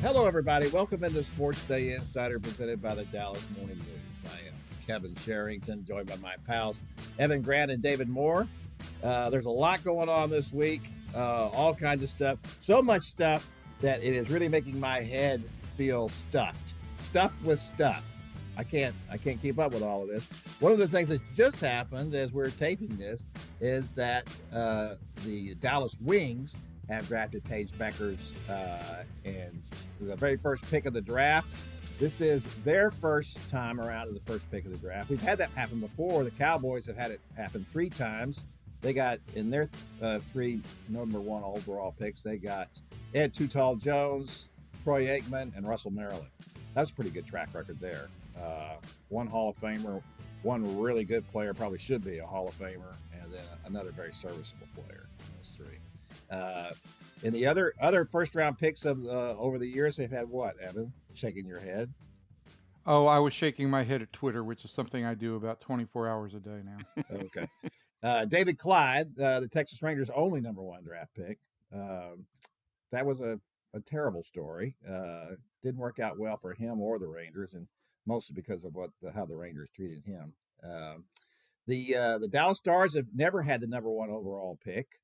Hello, everybody. Welcome into SportsDay Insider presented by the Dallas Morning News. I am Kevin Sherrington, joined by my pals Evan Grant and David Moore. There's a lot going on this week, all kinds of stuff. So much stuff that it is really making my head feel stuffed with stuff. I can't keep up with all of this. One of the things that's just happened as we're taping this is that the Dallas Wings have drafted Paige Bueckers and the very first pick of the draft. This is their first time around as the first pick of the draft. We've had that happen before. The Cowboys have had it happen 3 times. They got in their 3 number 1 overall picks. They got Ed Too Tall Jones, Troy Aikman, and Russell Maryland. That's a pretty good track record there. 1 Hall of Famer, 1 really good player, probably should be a Hall of Famer, and then another very serviceable player. Those 3. In the other first round picks of over the years, they've had what, Evan? Shaking your head. Oh, I was shaking my head at Twitter, which is something I do about 24 hours a day now. Okay. David Clyde, the Texas Rangers' only number 1 draft pick. That was a terrible story. Didn't work out well for him or the Rangers, and mostly because of how the Rangers treated him. The Dallas Stars have never had the number 1 overall pick.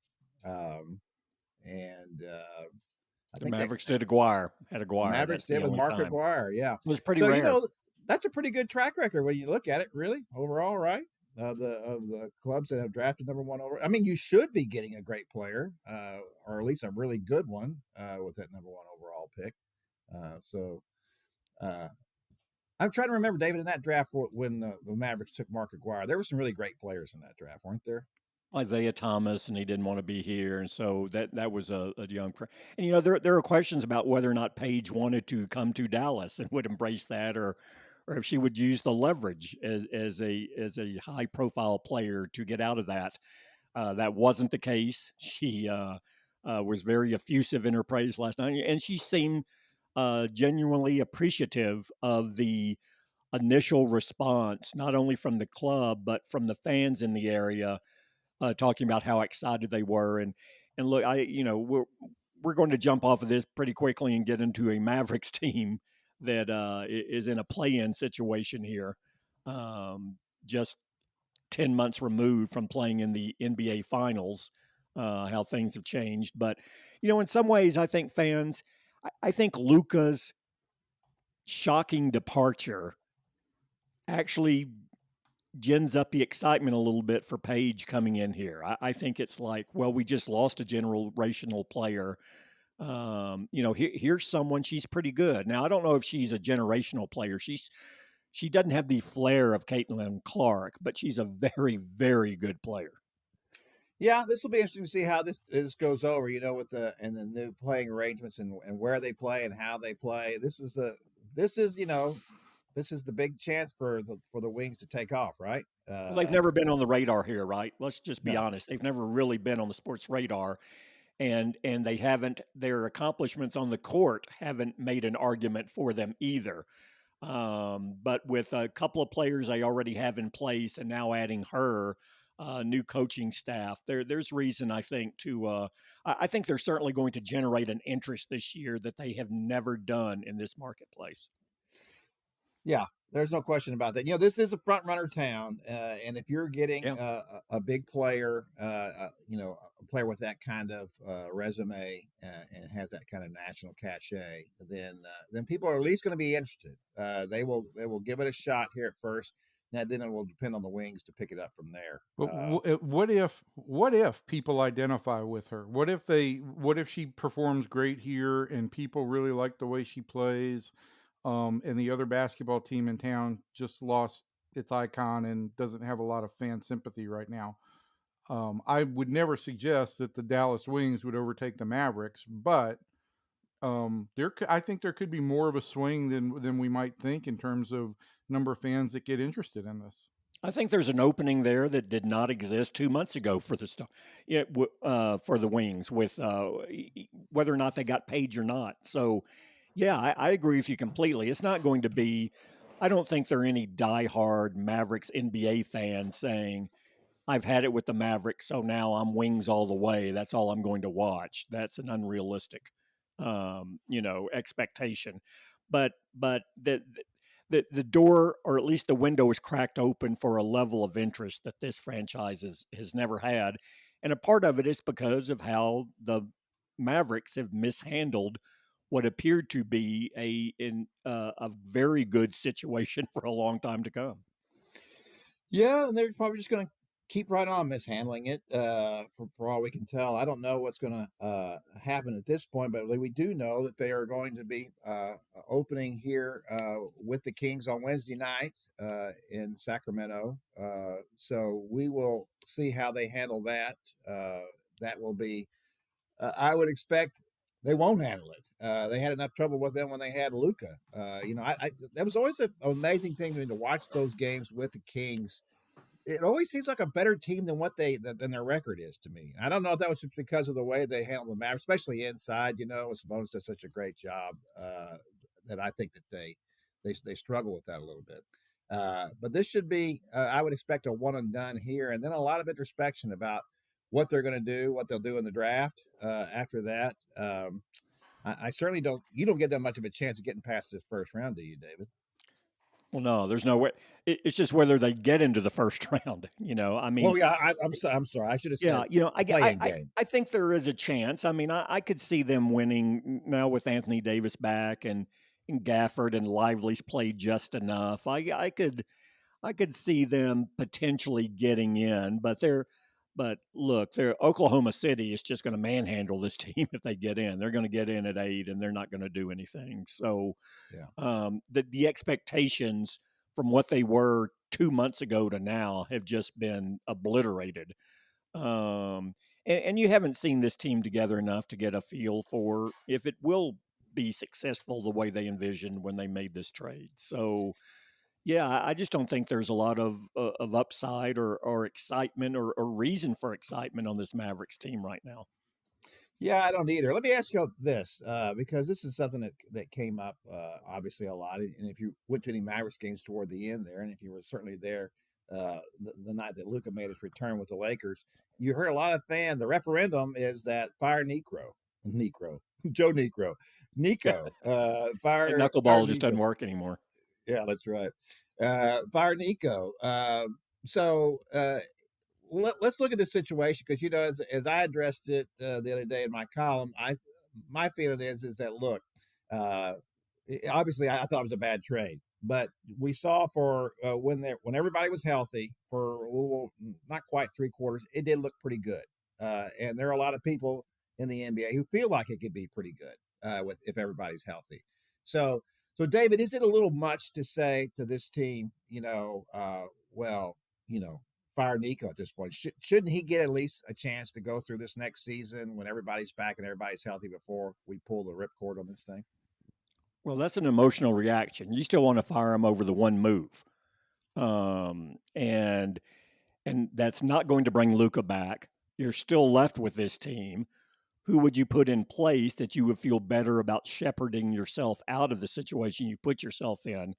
I think Mavericks did Aguirre. Had Aguirre. Mavericks did with Mark Aguirre, yeah. It was pretty rare. That's a pretty good track record when you look at it, really, overall, right? Of the clubs that have drafted number 1 over. I mean, you should be getting a great player, or at least a really good one, with that number 1 overall pick. I'm trying to remember, David, in that draft when the Mavericks took Mark Aguirre, there were some really great players in that draft, weren't there? Isaiah Thomas, and he didn't want to be here, and so that was a young. And there are questions about whether or not Paige wanted to come to Dallas and would embrace that, or if she would use the leverage as a high profile player to get out of that. That wasn't the case. She was very effusive in her praise last night, and she seemed genuinely appreciative of the initial response, not only from the club but from the fans in the area. Talking about how excited they were, and look, we're going to jump off of this pretty quickly and get into a Mavericks team that is in a play-in situation here, just 10 months removed from playing in the NBA Finals. How things have changed, but in some ways, I think fans, I think Luka's shocking departure actually gins up the excitement a little bit for Paige coming in here. I think it's like, well, we just lost a generational player. Here's someone, she's pretty good. Now, I don't know if she's a generational player. She doesn't have the flair of Caitlin Clark, but she's a very, very good player. Yeah, this will be interesting to see how this goes over, with the new playing arrangements and where they play and how they play. This is the big chance for the Wings to take off, right? Well, they've never been on the radar here, right? Let's just be honest. They've never really been on the sports radar, and they haven't. Their accomplishments on the court haven't made an argument for them either. But with a couple of players they already have in place, and now adding her, new coaching staff, there's reason I think to. I think they're certainly going to generate an interest this year that they have never done in this marketplace. Yeah, there's no question about that. This is a front runner town, and if you're getting a big player, a player with that kind of resume and has that kind of national cachet, then people are at least going to be interested. They will give it a shot here at first. Now, then it will depend on the Wings to pick it up from there. But what if people identify with her? What if she performs great here and people really like the way she plays? And the other basketball team in town just lost its icon and doesn't have a lot of fan sympathy right now. I would never suggest that the Dallas Wings would overtake the Mavericks, but I think there could be more of a swing than we might think in terms of number of fans that get interested in this. I think there's an opening there that did not exist 2 months ago for the for the Wings, with whether or not they got Paige or not. So, yeah, I agree with you completely. It's not going to be. I don't think there are any diehard Mavericks NBA fans saying, "I've had it with the Mavericks, so now I'm Wings all the way. That's all I'm going to watch." That's an unrealistic expectation. But the door, or at least the window, is cracked open for a level of interest that this franchise has never had. And a part of it is because of how the Mavericks have mishandled what appeared to be a very good situation for a long time to come. Yeah, and they're probably just going to keep right on mishandling it for all we can tell. I don't know what's going to happen at this point, but we do know that they are going to be opening here with the Kings on Wednesday night in Sacramento. So we will see how they handle that. That will be, I would expect they won't handle it. They had enough trouble with them when they had Luka. That was always an amazing thing to watch those games with the Kings. It always seems like a better team than than their record is to me. I don't know if that was just because of the way they handle the Mavericks, especially inside. Sabonis does such a great job that I think that they struggle with that a little bit. But this should be, I would expect, a one and done here, and then a lot of introspection about what they're going to do, what they'll do in the draft after that. I certainly don't. You don't get that much of a chance of getting past this first round, do you, David? Well, no, there's no way. It's just whether they get into the first round. I mean, Oh yeah, I'm sorry. I should have said playing game. I think there is a chance. I mean, I could see them winning now with Anthony Davis back and Gafford and Lively's played just enough. I could see them potentially getting in, but look, Oklahoma City is just going to manhandle this team if they get in. They're going to get in at 8, and they're not going to do anything. So, the expectations from what they were 2 months ago to now have just been obliterated. And you haven't seen this team together enough to get a feel for if it will be successful the way they envisioned when they made this trade. So, yeah, I just don't think there's a lot of upside or excitement or reason for excitement on this Mavericks team right now. Yeah, I don't either. Let me ask you this, because this is something that came up obviously a lot. And if you went to any Mavericks games toward the end there, and if you were certainly there the night that Luka made his return with the Lakers, you heard a lot of the referendum is that fire Nico, Joe Nico, fire Knuckleball just Nico. doesn't work anymore. Yeah, that's right. Fire Nico. Let's look at this situation because as I addressed it the other day in my column, my feeling is that look, obviously I thought it was a bad trade, but we saw for when everybody was healthy for a little, not quite 3/4, it did look pretty good, and there are a lot of people in the NBA who feel like it could be pretty good if everybody's healthy. So David, is it a little much to say to this team, fire Nico at this point? Shouldn't he get at least a chance to go through this next season when everybody's back and everybody's healthy before we pull the ripcord on this thing? Well, that's an emotional reaction. You still want to fire him over the one move, and that's not going to bring Luka back. You're still left with this team. Who would you put in place that you would feel better about shepherding yourself out of the situation you put yourself in?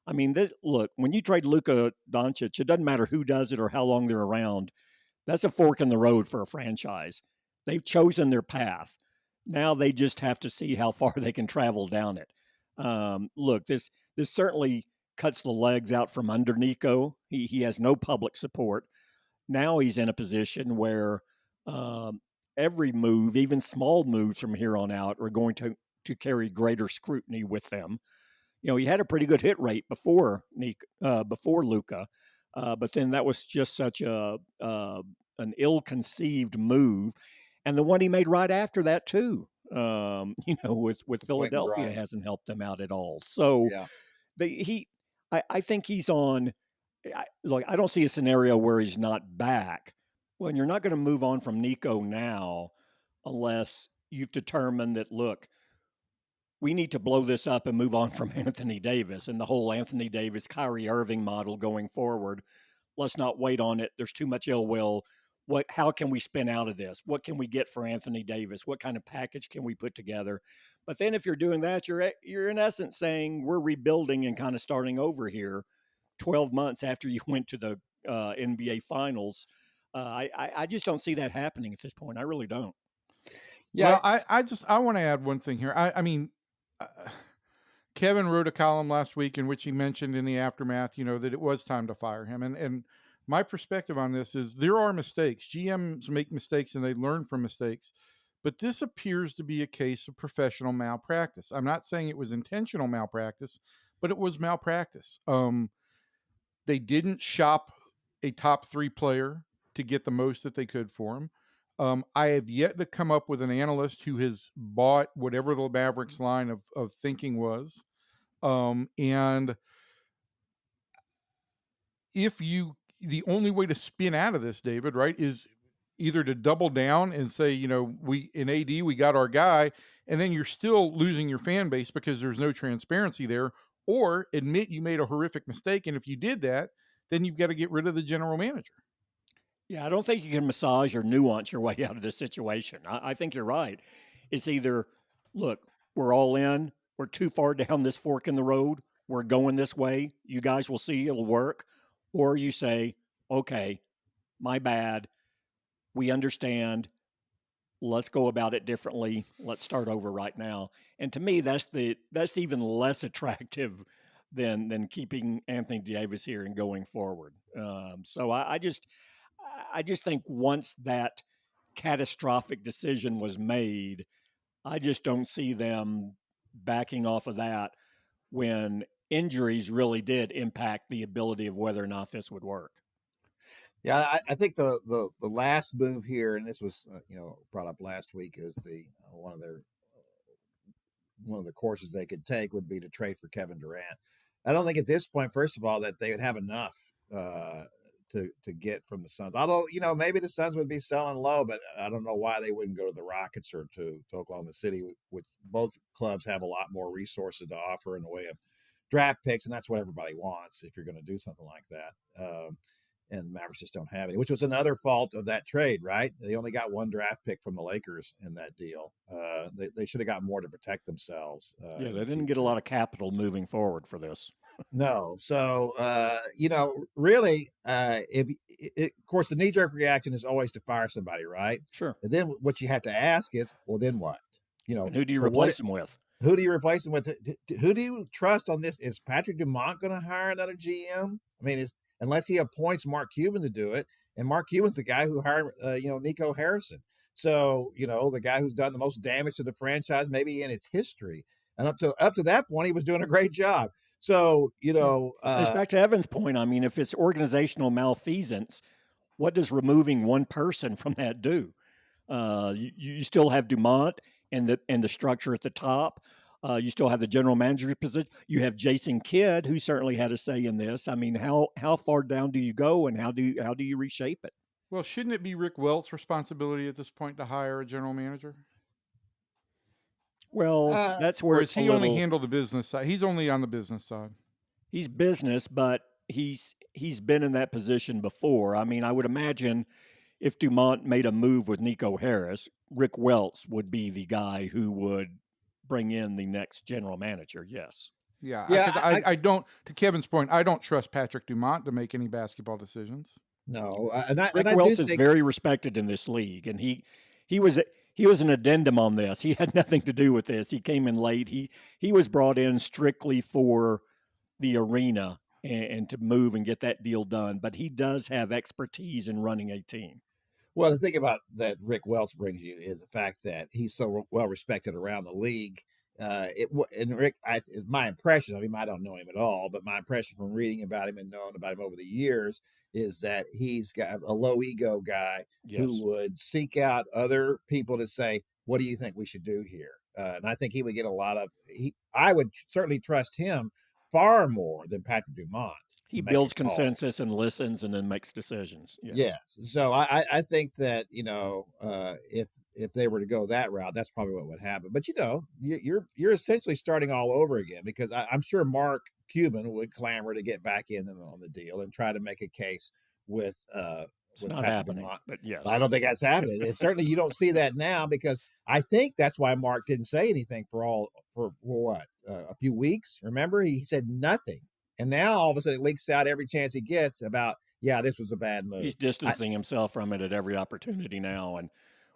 I mean, look, when you trade Luka Doncic, it doesn't matter who does it or how long they're around. That's a fork in the road for a franchise. They've chosen their path. Now they just have to see how far they can travel down it. Look, this certainly cuts the legs out from under Nico. He has no public support. Now he's in a position where every move, even small moves from here on out, are going to carry greater scrutiny with them. He had a pretty good hit rate before Luka, but then that was just such an ill-conceived move, and the one he made right after that too. With Philadelphia hasn't helped them out at all. So, I think he's on. Look, I don't see a scenario where he's not back. Well, you're not going to move on from Nico now unless you've determined that, look, we need to blow this up and move on from Anthony Davis and the whole Anthony Davis, Kyrie Irving model going forward. Let's not wait on it. There's too much ill will. How can we spin out of this? What can we get for Anthony Davis? What kind of package can we put together? But then if you're doing that, you're in essence saying we're rebuilding and kind of starting over here 12 months after you went to the NBA Finals. I just don't see that happening at this point. I really don't. Yeah. Well, I want to add one thing here. I mean, uh, Kevin wrote a column last week in which he mentioned in the aftermath, that it was time to fire him. And my perspective on this is there are mistakes. GMs make mistakes and they learn from mistakes. But this appears to be a case of professional malpractice. I'm not saying it was intentional malpractice, but it was malpractice. They didn't shop a top 3 player to get the most that they could for him. I have yet to come up with an analyst who has bought whatever the Mavericks line of thinking was. And the only way to spin out of this, David, right, is either to double down and say, we in AD, we got our guy, and then you're still losing your fan base because there's no transparency there, or admit you made a horrific mistake. And if you did that, then you've got to get rid of the general manager. Yeah, I don't think you can massage or nuance your way out of this situation. I think you're right. It's either, look, we're all in, we're too far down this fork in the road, we're going this way, you guys will see it'll work. Or you say, okay, my bad, we understand, let's go about it differently, let's start over right now. And to me, that's even less attractive than keeping Anthony Davis here and going forward. So I just think once that catastrophic decision was made, I just don't see them backing off of that when injuries really did impact the ability of whether or not this would work. Yeah, I think the last move here, and this was brought up last week, is the one of the courses they could take would be to trade for Kevin Durant. I don't think at this point, first of all, that they would have enough to get from the Suns. Although maybe the Suns would be selling low, but I don't know why they wouldn't go to the Rockets or to Oklahoma City, which both clubs have a lot more resources to offer in the way of draft picks, and that's what everybody wants if you're going to do something like that. And the Mavericks just don't have any, which was another fault of that trade, right? They only got one draft pick from the Lakers in that deal. They should have got more to protect themselves. Yeah, they didn't get a lot of capital moving forward for this. No. So, really, of course, the knee-jerk reaction is always to fire somebody, right? Sure. And then what you have to ask is, well, then what? And who do you replace them with? Who do you replace them with? Who do you trust on this? Is Patrick Dumont going to hire another GM? I mean, unless he appoints Mark Cuban to do it, and Mark Cuban's the guy who hired, Nico Harrison. So, the guy who's done the most damage to the franchise, maybe in its history. And up to that point, he was doing a great job. So, it's back to Evan's point. I mean, if it's organizational malfeasance, what does removing one person from that do? You still have Dumont and the structure at the top. You still have the general manager position. You have Jason Kidd, who certainly had a say in this. I mean, how far down do you go, and how do you reshape it? Well, shouldn't it be Rick Welt's responsibility at this point to hire a general manager? Well, that's where he only handle the business side. He's only on the business side. He's business, but he's been in that position before. I mean, I would imagine if Dumont made a move with Nico Harris, Rick Welts would be the guy who would bring in the next general manager. Yes. Yeah. I don't, to Kevin's point, I don't trust Patrick Dumont to make any basketball decisions. No. Rick Welts is very respected in this league, and he was an addendum on this. He had nothing to do with this. He came in late. He was brought in strictly for the arena and to move and get that deal done. But he does have expertise in running a team. Well, the thing about that Rick Welts brings you is the fact that he's so well respected around the league. And Rick, my impression of him, I don't know him at all, but my impression from reading about him and knowing about him over the years is that he's got a low ego guy who would seek out other people to say, what do you think we should do here? And I think he would get a lot of, I would certainly trust him far more than Patrick Dumont. He builds consensus and listens and then makes decisions. Yes. So I think that, if they were to go that route, that's probably what would happen. But, you're essentially starting all over again, because I'm sure Mark Cuban would clamor to get back in on the deal and try to make a case with it's not happening, but yes. I don't think that's happening. And certainly you don't see that now, because I think that's why Mark didn't say anything for what, a few weeks. Remember, he said nothing. And now all of a sudden it leaks out every chance he gets about, this was a bad move. He's distancing himself from it at every opportunity now. And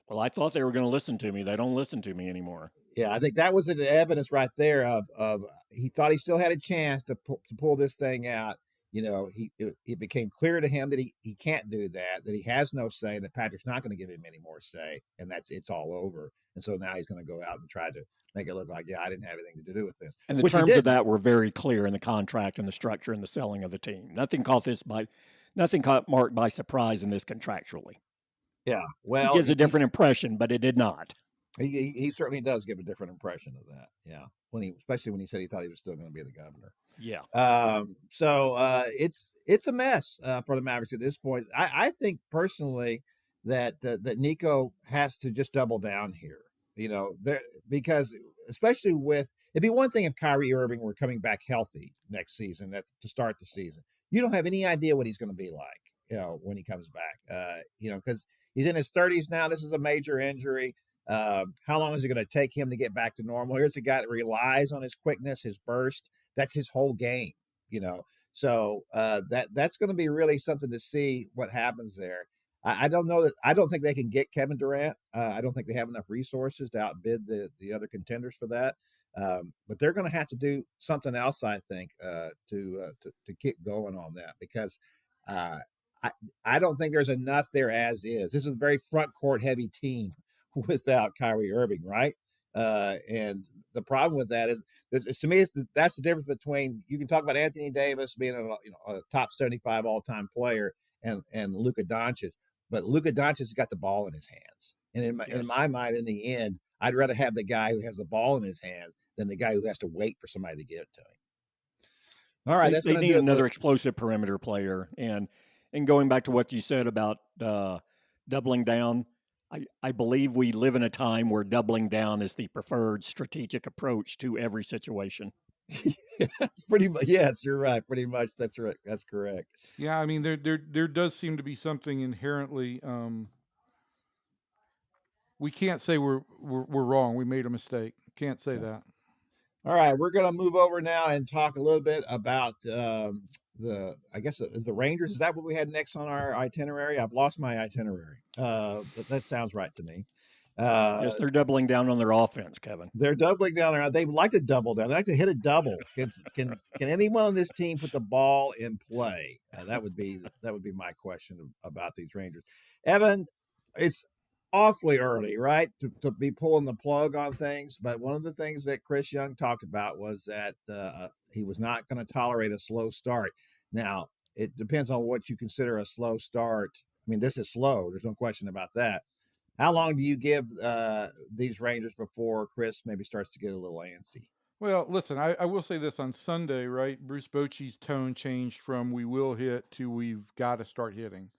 Well, I thought they were going to listen to me. They don't listen to me anymore. Yeah, I think that was the evidence right there of he thought he still had a chance to pull this thing out. It became clear to him that he can't do that he has no say, that Patrick's not going to give him any more say, and it's all over. And so now he's going to go out and try to make it look like, I didn't have anything to do with this. And the terms of that were very clear in the contract and the structure and the selling of the team. Nothing caught Mark by surprise in this contractually. Yeah, well, it gives a different impression, but it did not. He certainly does give a different impression of that. Yeah, especially when he said he thought he was still going to be the governor. Yeah. So it's a mess for the Mavericks at this point. I think personally that Nico has to just double down here. Because especially it'd be one thing if Kyrie Irving were coming back healthy next season to start the season. You don't have any idea what he's going to be like, when he comes back. Because he's in his 30s now. This is a major injury. How long is it going to take him to get back to normal? Here's a guy that relies on his quickness, his burst. That's his whole game, So that's going to be really something to see what happens there. I don't know I don't think they can get Kevin Durant. I don't think they have enough resources to outbid the other contenders for that. But they're going to have to do something else, I think, to keep going on that, because I don't think there's enough there as is. This is a very front court heavy team without Kyrie Irving, right? And the problem with that is to me, that's the difference between, you can talk about Anthony Davis being a top 75 all-time player and Luka Doncic, but Luka Doncic has got the ball in his hands. And in my mind, in the end, I'd rather have the guy who has the ball in his hands than the guy who has to wait for somebody to get it to him. All right, they need another explosive perimeter player. And going back to what you said about doubling down, I believe we live in a time where doubling down is the preferred strategic approach to every situation. Pretty much, yes, you're right. Pretty much, that's right. That's correct. Yeah, I mean, there does seem to be something inherently. We can't say we're wrong. We made a mistake. Can't say that. All right, we're going to move over now and talk a little bit about I guess is the Rangers. Is that what we had next on our itinerary? I've lost my itinerary. That sounds right to me. Yes, they're doubling down on their offense, Kevin. They're doubling down. They like to double down. They like to hit a double. Can anyone on this team put the ball in play? That would be my question about these Rangers. Evan, it's awfully early, right, to be pulling the plug on things. But one of the things that Chris Young talked about was that he was not going to tolerate a slow start. Now, it depends on what you consider a slow start. I mean, this is slow. There's no question about that. How long do you give these Rangers before Chris maybe starts to get a little antsy? Well, listen, I will say this on Sunday, right? Bruce Bochy's tone changed from "we will hit" to "we've got to start hitting."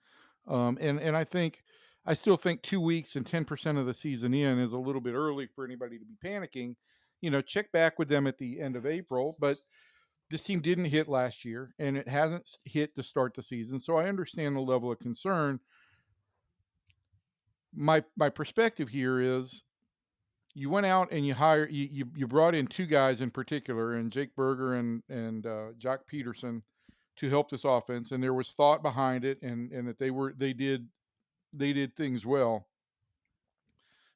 And I still think 2 weeks and 10% of the season in is a little bit early for anybody to be panicking. Check back with them at the end of April, but this team didn't hit last year and it hasn't hit to start the season. So I understand the level of concern. My perspective here is you went out and you brought in two guys in particular, and Jake Berger and Jock Peterson, to help this offense. And there was thought behind it, and that they did things well.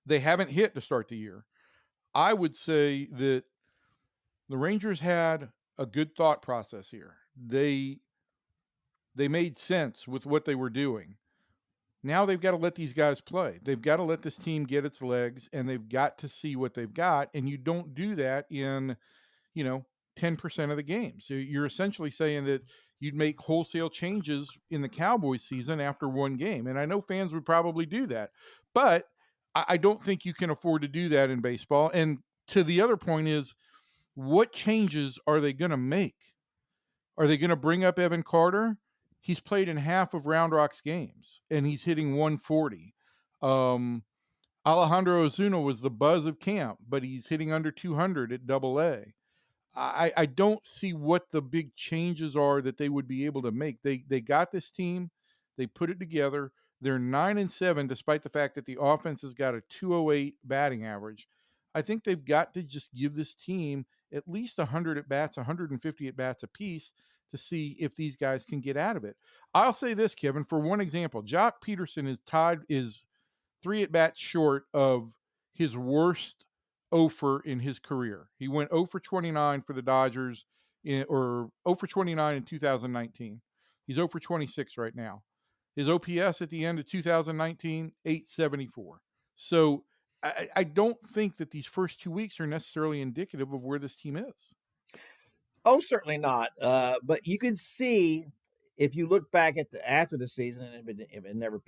They haven't hit to start the year. I would say that the Rangers had a good thought process here. They made sense with what they were doing. Now they've got to let these guys play. They've got to let this team get its legs, and they've got to see what they've got. And you don't do that in, 10% of the games. So you're essentially saying that you'd make wholesale changes in the Cowboys season after one game. And I know fans would probably do that, but I don't think you can afford to do that in baseball. And to the other point is, what changes are they going to make? Are they going to bring up Evan Carter? He's played in half of Round Rock's games, and he's hitting 140. Alejandro Ozuna was the buzz of camp, but he's hitting under 200 at AA. I don't see what the big changes are that they would be able to make. They got this team. They put it together. They're 9-7, despite the fact that the offense has got a 208 batting average. I think they've got to just give this team at least 100 at bats, 150 at bats apiece, to see if these guys can get out of it. I'll say this, Kevin, for one example, Jock Peterson is 3 at bats short of his worst offer in his career. He went 0 for 29 for the Dodgers or 0 for 29 in 2019. He's 0 for 26 right now. His OPS at the end of 2019, 874. So I don't think that these first 2 weeks are necessarily indicative of where this team is. Oh, certainly not. But you can see if you look back at after the season and it never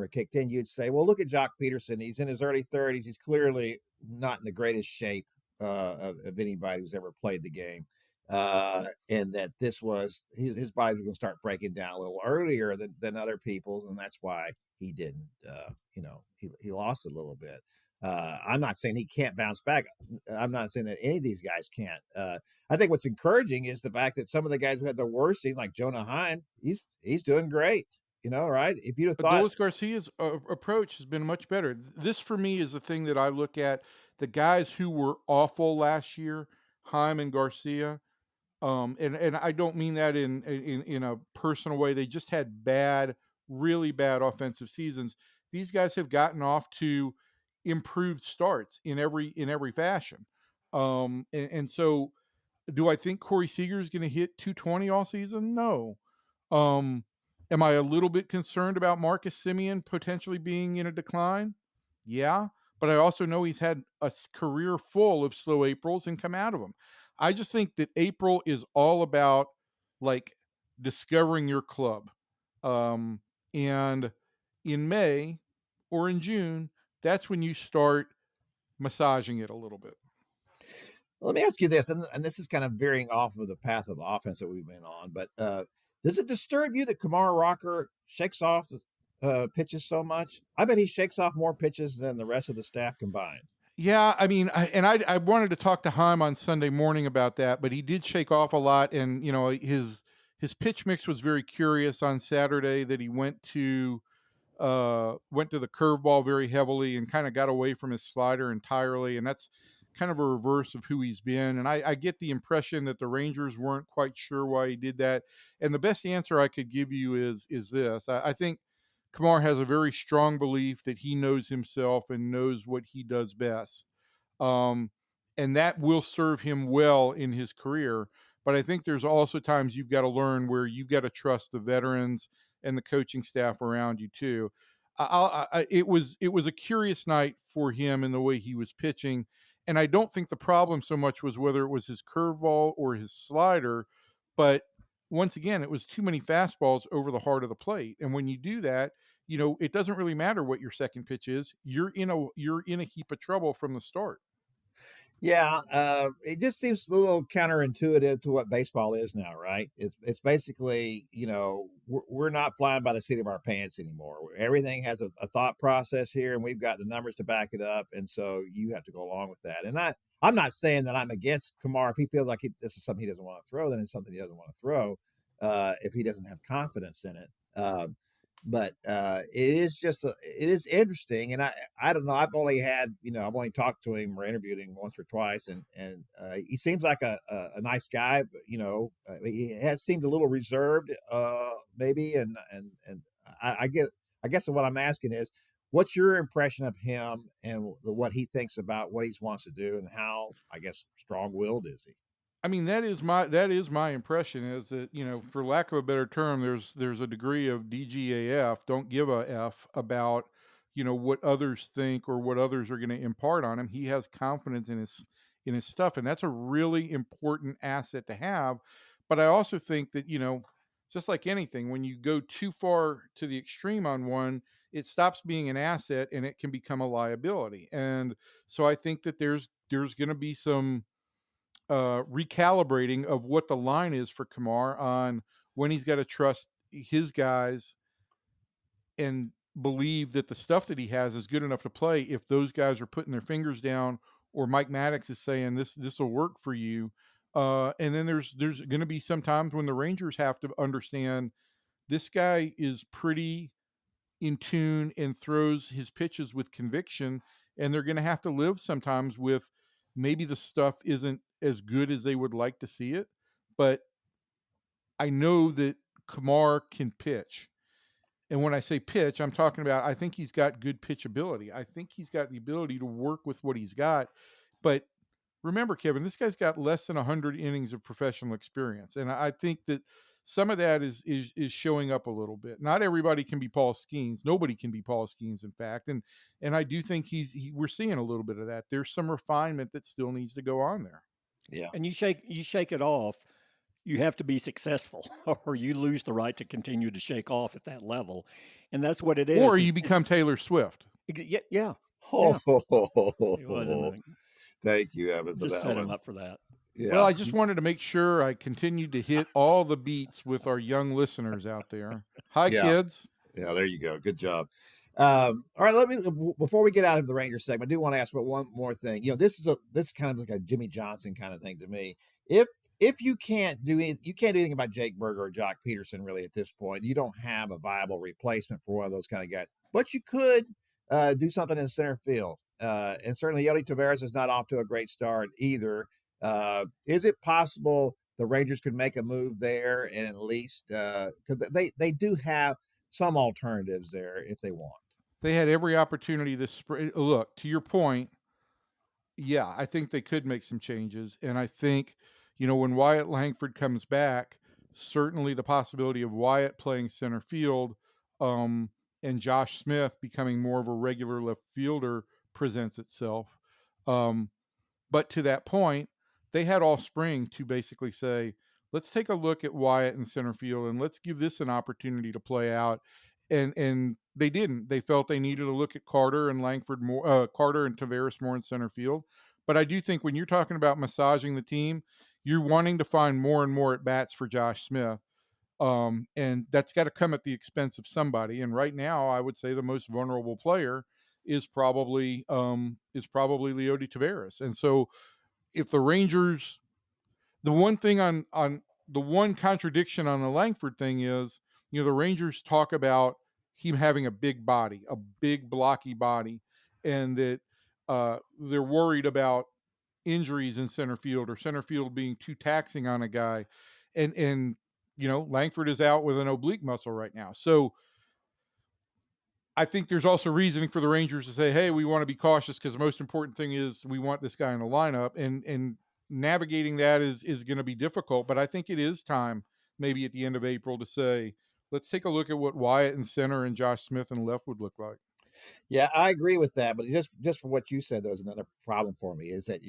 kicked in, you'd say, well, look at Jock Peterson. He's in his early 30s. He's clearly not in the greatest shape of anybody who's ever played the game. And that this was his body was going to start breaking down a little earlier than other people's, and that's why he didn't. He lost a little bit. I'm not saying he can't bounce back. I'm not saying that any of these guys can't. I think what's encouraging is the fact that some of the guys who had the worst season, like Jonah Heim, he's doing great. Right? If you'd have thought Adolis Garcia's approach has been much better. This, for me, is the thing that I look at. The guys who were awful last year, Heim and Garcia, and I don't mean that in a personal way. They just had really bad offensive seasons. These guys have gotten off to improved starts in every fashion. And so, do I think Corey Seager is going to hit 220 all season? No. Um, am I a little bit concerned about Marcus Semien potentially being in a decline? Yeah, but I also know he's had a career full of slow Aprils and come out of them. I just think that April is all about like discovering your club. And in May or in June, that's when you start massaging it a little bit. Let me ask you this, and this is kind of veering off of the path of the offense that we've been on, but does it disturb you that Kumar Rocker shakes off pitches so much? I bet he shakes off more pitches than the rest of the staff combined. Yeah, I mean, I wanted to talk to Heim on Sunday morning about that, but he did shake off a lot, and his pitch mix was very curious on Saturday. That he went to the curveball very heavily and kind of got away from his slider entirely, and that's kind of a reverse of who he's been. And I get the impression that the Rangers weren't quite sure why he did that. And the best answer I could give you is this: I think Kumar has a very strong belief that he knows himself and knows what he does best. And that will serve him well in his career. But I think there's also times you've got to learn where you've got to trust the veterans and the coaching staff around you too. It was a curious night for him in the way he was pitching, and I don't think the problem so much was whether it was his curveball or his slider, but once again, it was too many fastballs over the heart of the plate. And when you do that, it doesn't really matter what your second pitch is. You're in a heap of trouble from the start. Yeah, it just seems a little counterintuitive to what baseball is now, right? It's basically, we're not flying by the seat of our pants anymore. Everything has a thought process here, and we've got the numbers to back it up, and so you have to go along with that. And I'm not saying that I'm against Kumar. If he feels like this is something he doesn't want to throw, then it's something he doesn't want to throw. If he doesn't have confidence in it. But it is interesting, and I don't know. I've only talked to him or interviewed him once or twice, and he seems like a nice guy. But he has seemed a little reserved, maybe. And I guess what I'm asking is, what's your impression of him and what he thinks about what he wants to do, and how, I guess, strong-willed is he? I mean, that is my impression, is that, for lack of a better term, there's a degree of DGAF, don't give a F, about, what others think or what others are going to impart on him. He has confidence in his stuff, and that's a really important asset to have. But I also think that, just like anything, when you go too far to the extreme on one, it stops being an asset and it can become a liability. And so I think that there's going to be some recalibrating of what the line is for Kumar on when he's got to trust his guys and believe that the stuff that he has is good enough to play if those guys are putting their fingers down, or Mike Maddox is saying this will work for you. And then there's going to be some times when the Rangers have to understand this guy is pretty in tune and throws his pitches with conviction, and they're going to have to live sometimes with maybe the stuff isn't as good as they would like to see it, but I know that Kumar can pitch. And when I say pitch, I'm talking about, I think he's got good pitchability. I think he's got the ability to work with what he's got. But remember, Kevin, this guy's got less than 100 innings of professional experience. And I think that some of that is showing up a little bit. Not everybody can be Paul Skeens. Nobody can be Paul Skeens, in fact. And I do think we're seeing a little bit of that. There's some refinement that still needs to go on there. Yeah. And you shake it off. You have to be successful, or you lose the right to continue to shake off at that level, and that's what it is. Or you become Taylor Swift. Yeah. Oh, It wasn't. Thank you, Evan, for Just that set one. him up for that. Yeah. Well, I just wanted to make sure I continued to hit all the beats with our young listeners out there. Hi, Yeah. kids. Yeah, there you go. Good job. All right, before we get out of the Rangers segment, I do want to ask for one more thing. This is kind of like a Jimmy Johnson kind of thing to me. If you can't do anything about Jake Berger or Jock Peterson really at this point, you don't have a viable replacement for one of those kind of guys. But you could do something in center field. And certainly Yodi Tavares is not off to a great start either. Is it possible the Rangers could make a move there and at least because they do have some alternatives there if they want? They had every opportunity this spring. Look, to your point, yeah, I think they could make some changes. And I think, when Wyatt Langford comes back, certainly the possibility of Wyatt playing center field and Josh Smith becoming more of a regular left fielder presents itself. But to that point, they had all spring to basically say, let's take a look at Wyatt in center field and let's give this an opportunity to play out. And they didn't. They felt they needed to look at Carter and Langford more, Carter and Tavares more in center field. But I do think when you're talking about massaging the team, you're wanting to find more and more at bats for Josh Smith. And that's got to come at the expense of somebody. And right now, I would say the most vulnerable player is probably Leody Tavares. And so if the Rangers, the one thing on the one contradiction on the Langford thing is, the Rangers talk about him having a big body, a big blocky body, and that they're worried about injuries in center field or center field being too taxing on a guy. And Langford is out with an oblique muscle right now. So I think there's also reasoning for the Rangers to say, hey, we want to be cautious because the most important thing is we want this guy in the lineup. And navigating that is going to be difficult. But I think it is time, maybe at the end of April, to say, let's take a look at what Wyatt in center and Josh Smith in left would look like. Yeah, I agree with that. But just for what you said, there's another problem for me is that,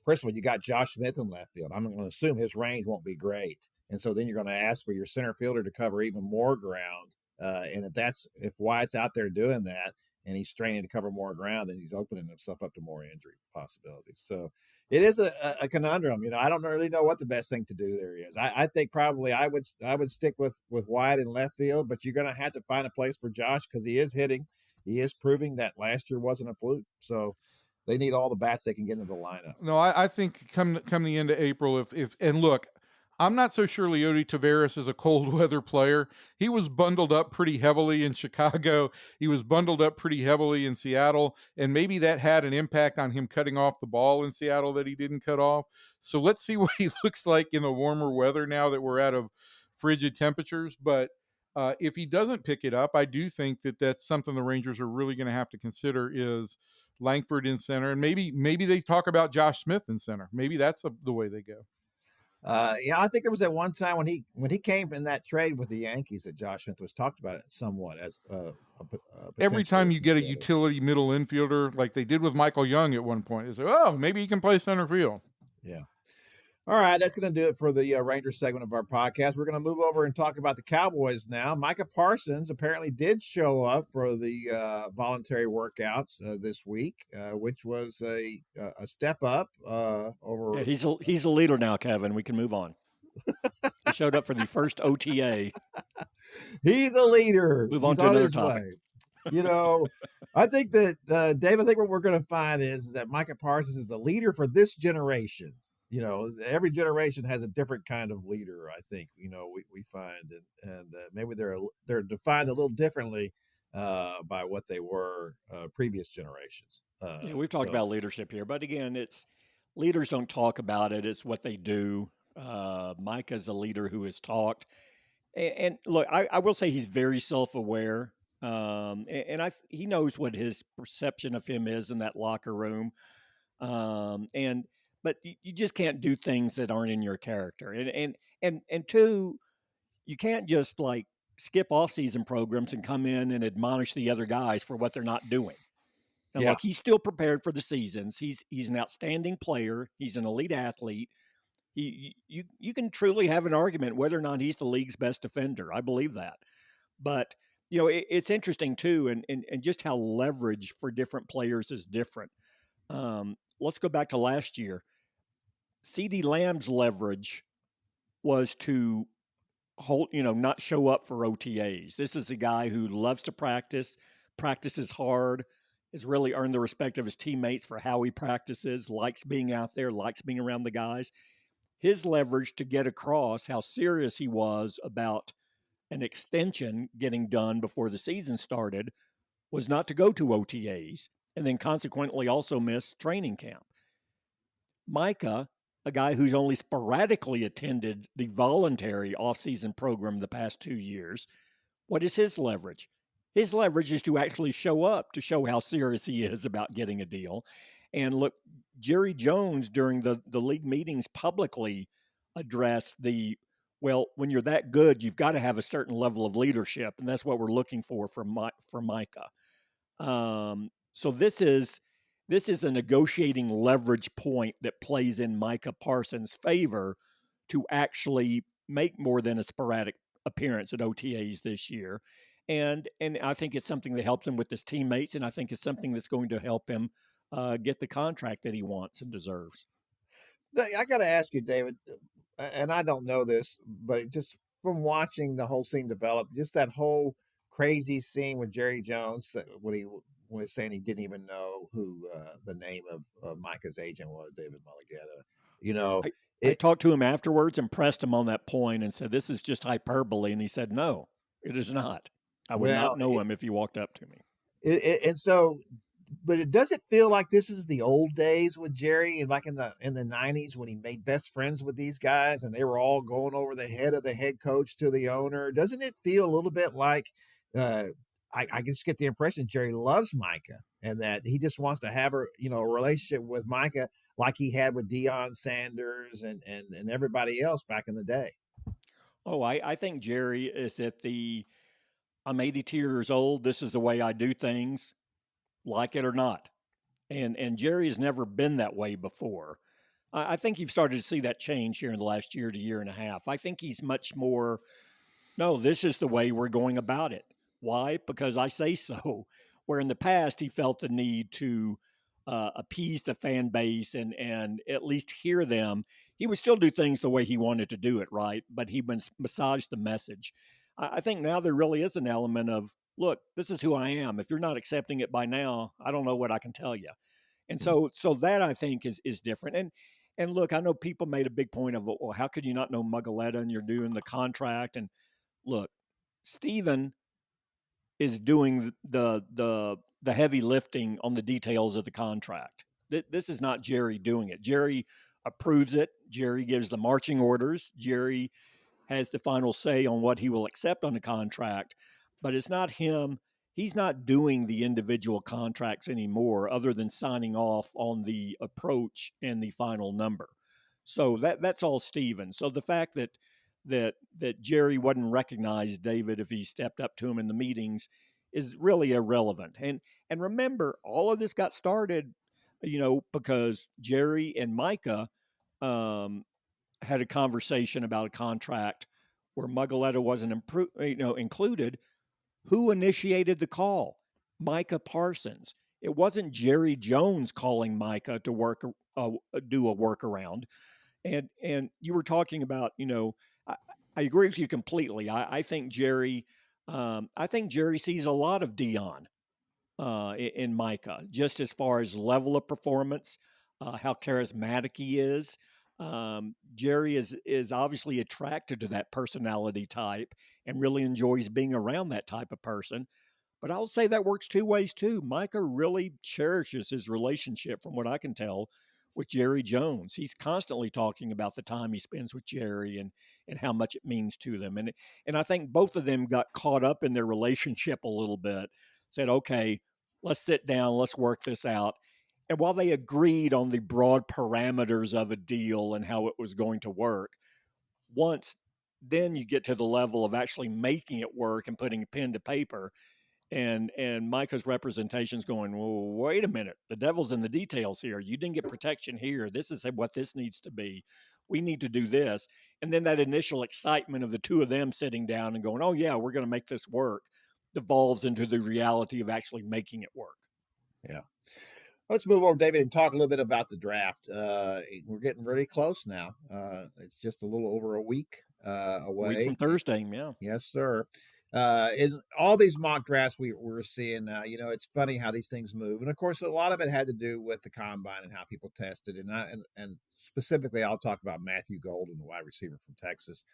first of all, you got Josh Smith in left field. I'm going to assume his range won't be great. And so then you're going to ask for your center fielder to cover even more ground. And if Wyatt's out there doing that and he's straining to cover more ground, then he's opening himself up to more injury possibilities. So it is a conundrum. I don't really know what the best thing to do there is. I think probably I would stick with Wyatt in left field, but you're going to have to find a place for Josh because he is hitting. He is proving that last year wasn't a fluke. So they need all the bats they can get into the lineup. No, I think come the end of April, if and look, I'm not so sure Leody Tavares is a cold weather player. He was bundled up pretty heavily in Chicago. He was bundled up pretty heavily in Seattle. And maybe that had an impact on him cutting off the ball in Seattle that he didn't cut off. So let's see what he looks like in the warmer weather now that we're out of frigid temperatures. But if he doesn't pick it up, I do think that that's something the Rangers are really going to have to consider is Langford in center. And maybe they talk about Josh Smith in center. Maybe that's the way they go. I think there was at one time when he came in that trade with the Yankees that Josh Smith was talked about it somewhat as every time you get a utility middle infielder like they did with Michael Young at one point, they say, oh, maybe he can play center field. Yeah. All right, that's going to do it for the Rangers segment of our podcast. We're going to move over and talk about the Cowboys now. Micah Parsons apparently did show up for the voluntary workouts this week, which was a step up over. Yeah, he's a leader now, Kevin. We can move on. He showed up for the first OTA. He's a leader. Move on to another topic. I think that, Dave, I think what we're going to find is that Micah Parsons is the leader for this generation. Every generation has a different kind of leader, I think, we find. And maybe they're defined a little differently by what they were previous generations. We've talked about leadership here. But again, it's leaders don't talk about it. It's what they do. Micah's a leader who has talked. And look, I will say he's very self-aware. He knows what his perception of him is in that locker room. And but you just can't do things that aren't in your character. And two, you can't just like skip off-season programs and come in and admonish the other guys for what they're not doing. And Yeah. look, he's still prepared for the seasons. He's an outstanding player. He's an elite athlete. You can truly have an argument whether or not he's the league's best defender. I believe that. But it's interesting too, and just how leverage for different players is different. Let's go back to last year. CD Lamb's leverage was to not show up for OTAs. This is a guy who loves to practice, practices hard, has really earned the respect of his teammates for how he practices, likes being out there, likes being around the guys. His leverage to get across how serious he was about an extension getting done before the season started was not to go to OTAs and then consequently also miss training camp. Micah, a guy who's only sporadically attended the voluntary offseason program the past 2 years, what is his leverage? His leverage is to actually show up to show how serious he is about getting a deal. And look, Jerry Jones during the league meetings publicly addressed when you're that good, you've got to have a certain level of leadership, and that's what we're looking for Micah. So this is a negotiating leverage point that plays in Micah Parsons' favor to actually make more than a sporadic appearance at OTAs this year. And I think it's something that helps him with his teammates, and I think it's something that's going to help him get the contract that he wants and deserves. I got to ask you, David, and I don't know this, but just from watching the whole scene develop, just that whole crazy scene with Jerry Jones when he was saying he didn't even know who the name of Micah's agent was, David Mulligetta. You know, I it. talked to him afterwards and pressed him on that point and said, "This is just hyperbole," and he said, "No, it is not. I would not Well, know him if he walked up to me." and so, but it doesn't feel like this is the old days with Jerry, and like in the '90s when he made best friends with these guys, and they were all going over the head of the head coach to the owner. Doesn't it feel a little bit like? Uh, I just get the impression Jerry loves Micah, and that he just wants to have a relationship with Micah like he had with Deion Sanders and everybody else back in the day. Oh, I think Jerry is at I'm 82 years old. This is the way I do things, like it or not. And Jerry has never been that way before. I think you've started to see that change here in the last year to year and a half. I think he's much more, no, this is the way we're going about it. Why? Because I say so. Where in the past he felt the need to appease the fan base and at least hear them. He would still do things the way he wanted to do it, right? But he would massage the message. I think now there really is an element of, look, this is who I am. If you're not accepting it by now, I don't know what I can tell you. And so that I think is different. And look, I know people made a big point of, well, how could you not know Muggaletta and you're doing the contract? And look, Steven is doing the heavy lifting on the details of the contract. This is not Jerry doing it. Jerry approves it. Jerry gives the marching orders. Jerry has the final say on what he will accept on the contract, but it's not him. He's not doing the individual contracts anymore other than signing off on the approach and the final number. So that's all Steven. So the fact that Jerry wouldn't recognize David if he stepped up to him in the meetings is really irrelevant. And remember, all of this got started, because Jerry and Micah had a conversation about a contract where Muggaletta wasn't included. Who initiated the call? Micah Parsons. It wasn't Jerry Jones calling Micah to do a workaround. And you were talking about, I agree with you completely. I think Jerry sees a lot of Deion in Micah, just as far as level of performance, how charismatic he is. Jerry is obviously attracted to that personality type and really enjoys being around that type of person. But I'll say that works two ways too. Micah really cherishes his relationship, from what I can tell, with Jerry Jones. He's constantly talking about the time he spends with Jerry and how much it means to them. And I think both of them got caught up in their relationship a little bit, said, okay, let's sit down, let's work this out. And while they agreed on the broad parameters of a deal and how it was going to work, once then you get to the level of actually making it work and putting pen to paper. And Micah's representation's going, well, wait a minute. The devil's in the details here. You didn't get protection here. This is what this needs to be. We need to do this. And then that initial excitement of the two of them sitting down and going, oh, yeah, we're going to make this work, devolves into the reality of actually making it work. Yeah. Let's move over, David, and talk a little bit about the draft. We're getting really close now. It's just a little over a week away. A week from Thursday, yeah. Yes, sir. In all these mock drafts we're seeing, it's funny how these things move. And, of course, a lot of it had to do with the combine and how people tested. And specifically, I'll talk about Matthew Golden, the wide receiver from Texas,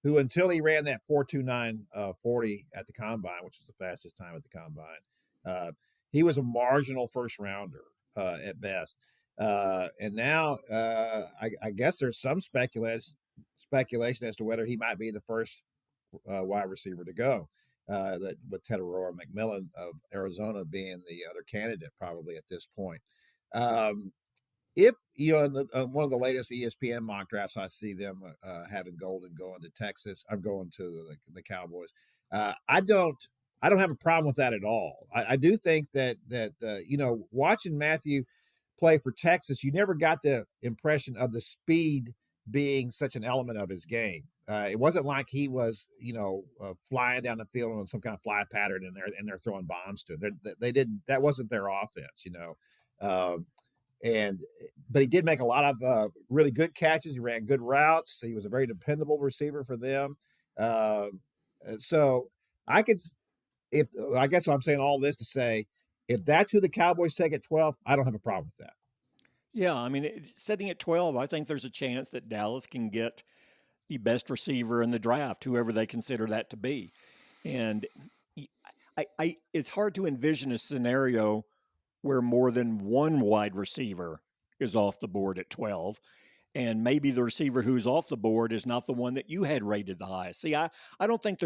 who until he ran that 4.29 40 at the combine, which was the fastest time at the combine, he was a marginal first rounder at best. And now I guess there's some speculation as to whether he might be the first wide receiver to go, with Ted Aurora McMillan of Arizona being the other candidate probably at this point. If, in one of the latest ESPN mock drafts, I see them having Golden going to Texas. I'm going to the Cowboys. I don't have a problem with that at all. I do think that watching Matthew play for Texas, you never got the impression of the speed being such an element of his game. It wasn't like he was, flying down the field on some kind of fly pattern and they're throwing bombs to him. They didn't. That wasn't their offense, but he did make a lot of really good catches. He ran good routes. He was a very dependable receiver for them. So I guess what I'm saying all this to say, if that's who the Cowboys take at 12, I don't have a problem with that. Yeah, I mean, sitting at 12, I think there's a chance that Dallas can get the best receiver in the draft, whoever they consider that to be. And it's hard to envision a scenario where more than one wide receiver is off the board at 12. And maybe the receiver who's off the board is not the one that you had rated the highest. See, I think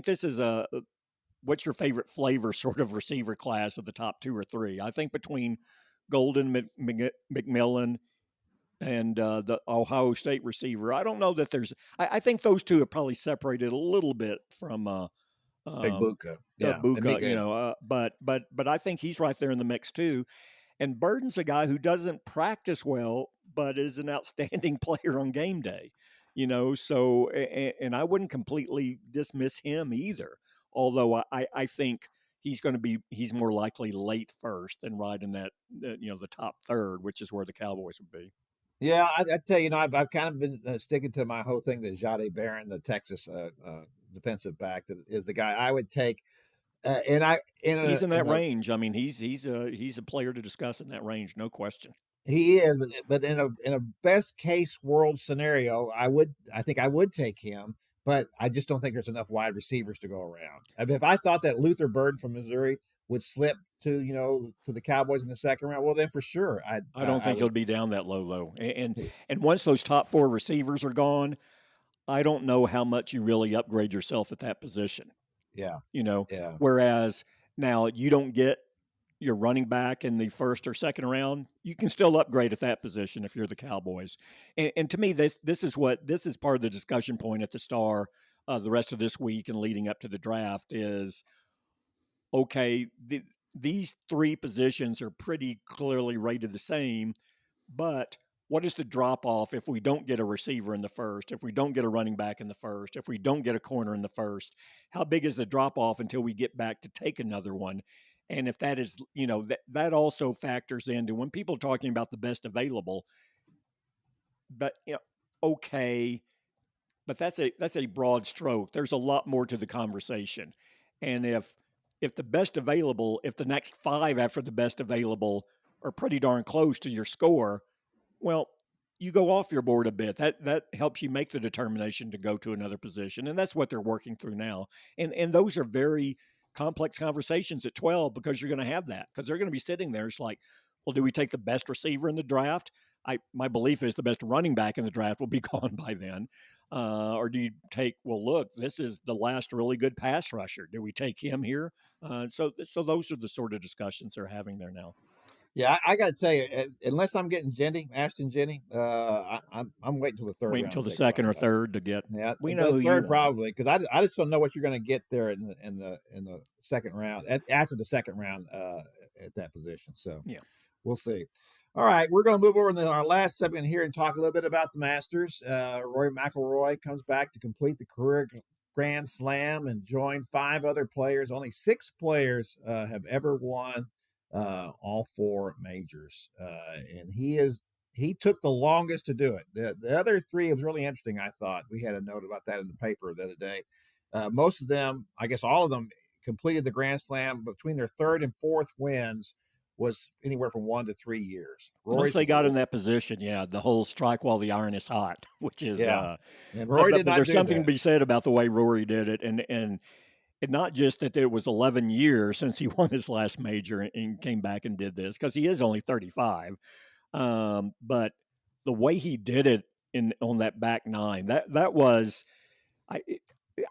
this is what's your favorite flavor sort of receiver class of the top two or three. I think between Golden, McMillan, and the Ohio State receiver, I don't know that there's. I think those two are probably separated a little bit from Big Buka, yeah, Buka, but I think he's right there in the mix too. And Burden's a guy who doesn't practice well, but is an outstanding player on game day. So and I wouldn't completely dismiss him either. Although I think he's more likely late first than right in that the top third, which is where the Cowboys would be. Yeah, I tell you, I've kind of been sticking to my whole thing that Jahdae Barron, the Texas defensive back, that is the guy I would take. He's in that range. I mean, he's a player to discuss in that range, no question. He is, but in a best case world scenario, I think I would take him, but I just don't think there's enough wide receivers to go around. I mean, if I thought that Luther Burden from Missouri would slip to the Cowboys in the second round, well, then for sure, I don't think he'll be down that low though. And once those top four receivers are gone, I don't know how much you really upgrade yourself at that position. Yeah. Yeah. Whereas now you don't get your running back in the first or second round, you can still upgrade at that position if you're the Cowboys. And to me, this is part of the discussion point at the Star the rest of this week and leading up to the draft is, okay, these three positions are pretty clearly rated the same, but what is the drop-off if we don't get a receiver in the first, if we don't get a running back in the first, if we don't get a corner in the first? How big is the drop-off until we get back to take another one? And if that is, that also factors into when people are talking about the best available, but, okay, but that's a broad stroke. There's a lot more to the conversation. And if the best available, if the next five after the best available are pretty darn close to your score, well, you go off your board a bit. That helps you make the determination to go to another position. And that's what they're working through now. And those are very complex conversations at 12 because you're going to have that, because they're going to be sitting there. It's like, well, do we take the best receiver in the draft? My belief is the best running back in the draft will be gone by then. Or do you take, well, look, this is the last really good pass rusher. Do we take him here? So those are the sort of discussions they're having there now. Yeah, I got to tell you, unless I'm getting Ashton Jennings, I'm waiting till the third Wait round. until the second or third to get. Yeah, we the know who third you probably, because I just don't know what you're going to get there in the second round, after the second round at that position. So yeah, we'll see. All right, we're going to move over to our last segment here and talk a little bit about the Masters. Rory McIlroy comes back to complete the career Grand Slam and join 5 other players. Only 6 players have ever won all 4 majors, and he took the longest to do it. The other 3 was really interesting. I thought we had a note about that in the paper the other day. Most of them, I guess all of them, completed the Grand Slam between their 3rd and 4th wins was anywhere from 1 to 3 years. Once they got in that position, the whole strike while the iron is hot, which is and Rory did but not there's do something that. to be said about the way Rory did it, and not just that it was 11 years since he won his last major and came back and did this, because he is only 35, but the way he did it on that back 9, that was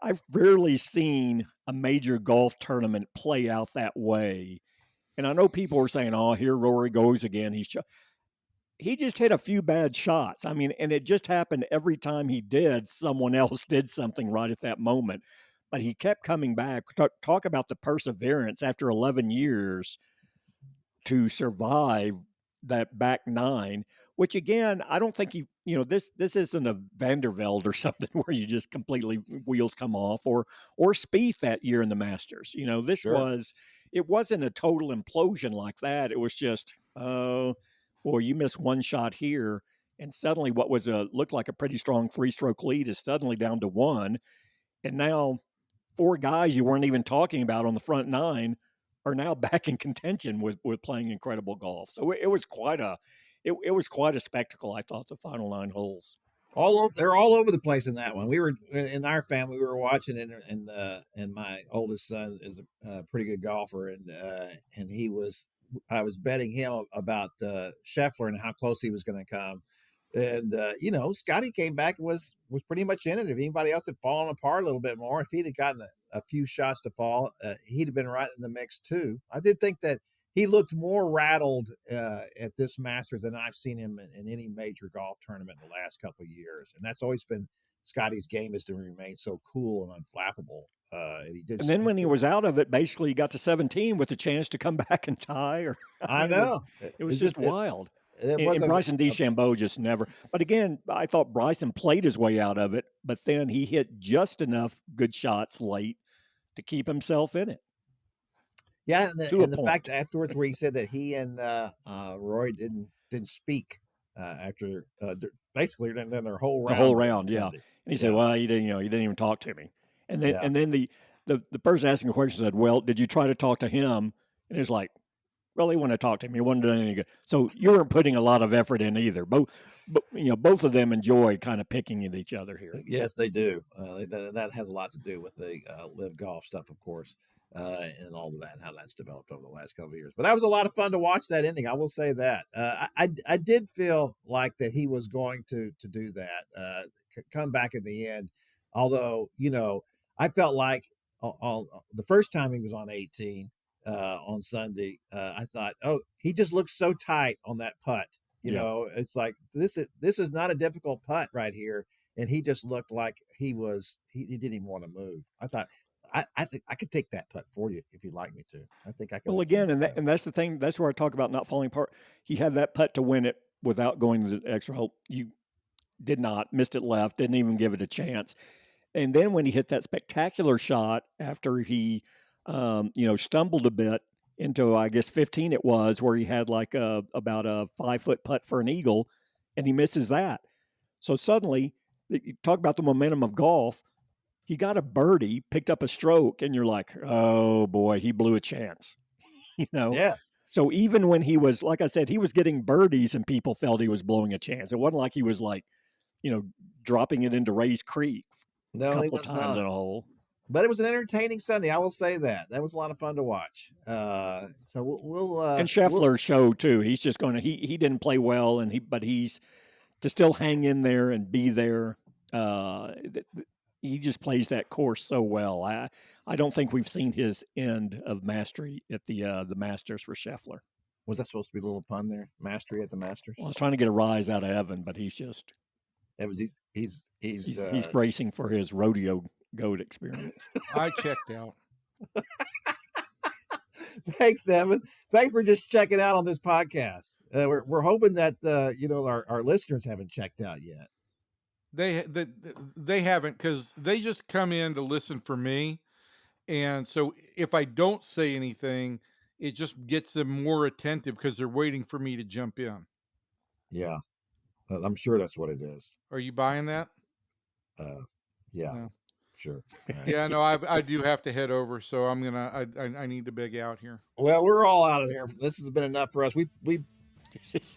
I've rarely seen a major golf tournament play out that way. And I know people are saying, "Oh, here Rory goes again." He just hit a few bad shots. I mean, and it just happened every time he did, someone else did something right at that moment. But he kept coming back. Talk about the perseverance after 11 years to survive that back 9, which again, I don't think this isn't a Vandervelde or something where you just completely wheels come off, or Spieth that year in the Masters. This Sure. it wasn't a total implosion like that. It was just, oh, well, you miss one shot here, and suddenly what looked like a pretty strong 3-stroke lead is suddenly down to 1, and now 4 guys you weren't even talking about on the front 9 are now back in contention with playing incredible golf. So it was quite a spectacle. I thought the final 9 holes. They're all over the place in that one. We were in our family. We were watching it, and my oldest son is a pretty good golfer, and I was betting him about Scheffler and how close he was going to come. And Scotty came back and was pretty much in it. If anybody else had fallen apart a little bit more, if he'd have gotten a few shots to fall, he'd have been right in the mix too. I did think that he looked more rattled at this Masters than I've seen him in any major golf tournament in the last couple of years. And that's always been Scotty's game, is to remain so cool and unflappable. And then when he was out of it, basically he got to 17 with a chance to come back and tie. I know. It was just wild. And Bryson DeChambeau just never. But again, I thought Bryson played his way out of it, but then he hit just enough good shots late to keep himself in it. Yeah, and the fact afterwards where he said that he and Roy didn't speak after basically then their whole round. The whole round, yeah. And he said, "Well, you didn't even talk to me." And then the person asking the question said, "Well, did you try to talk to him?" And it's like, well, he wanted to talk to him. He wasn't doing any good. So you weren't putting a lot of effort in either. Both of them enjoy kind of picking at each other here. Yes, they do. That has a lot to do with the live golf stuff, of course, and all of that, and how that's developed over the last couple of years. But that was a lot of fun to watch that ending. I will say that. I did feel like that he was going to do that, come back in the end. Although, I felt like the first time he was on 18, on Sunday, I thought, oh, he just looks so tight on that putt. It's like this is not a difficult putt right here, and he just looked like he didn't even want to move. I thought, I think I could take that putt for you if you'd like me to. I think I can. Well, again, and that's the thing. That's where I talk about not falling apart. He had that putt to win it without going to the extra hole. You did not, missed it left, didn't even give it a chance. And then when he hit that spectacular shot after he stumbled a bit into, I guess, 15 it was, where he had like about a 5-foot putt for an eagle, and he misses that. So suddenly, you talk about the momentum of golf. He got a birdie, picked up a stroke, and you're like, oh boy, he blew a chance. Yes. So even when he was, like I said, he was getting birdies and people felt he was blowing a chance. It wasn't like he was like, dropping it into Ray's Creek a couple times in a hole. But it was an entertaining Sunday. I will say that. That was a lot of fun to watch. So we'll and Scheffler's show too. He's just going to. He didn't play well, but he's to still hang in there and be there. He just plays that course so well. I don't think we've seen his end of mastery at the Masters for Scheffler. Was that supposed to be a little pun there? Mastery at the Masters? Well, I was trying to get a rise out of Evan, but he's bracing for his rodeo goat experience. I checked out. Thanks, Evan. Thanks for just checking out on this podcast. We're hoping that our listeners haven't checked out yet. They haven't, because they just come in to listen for me, and so if I don't say anything, it just gets them more attentive because they're waiting for me to jump in. Yeah, I'm sure that's what it is. Are you buying that? Yeah. No. Sure. Right. Yeah, no, I do have to head over, so I need to big out here. Well, we're all out of there. This has been enough for us. We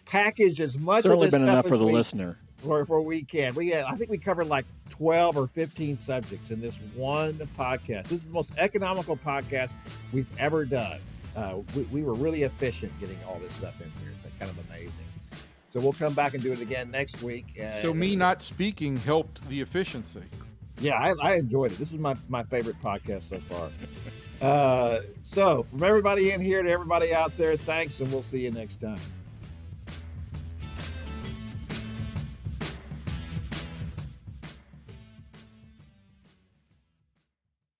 packaged as much. Certainly of this been enough for the we, listener. For we can. I think we covered like 12 or 15 subjects in this one podcast. This is the most economical podcast we've ever done. We were really efficient getting all this stuff in here. It's kind of amazing. So we'll come back and do it again next week. So me not speaking helped the efficiency. Yeah, I enjoyed it. This is my favorite podcast so far. So from everybody in here to everybody out there, thanks, and we'll see you next time.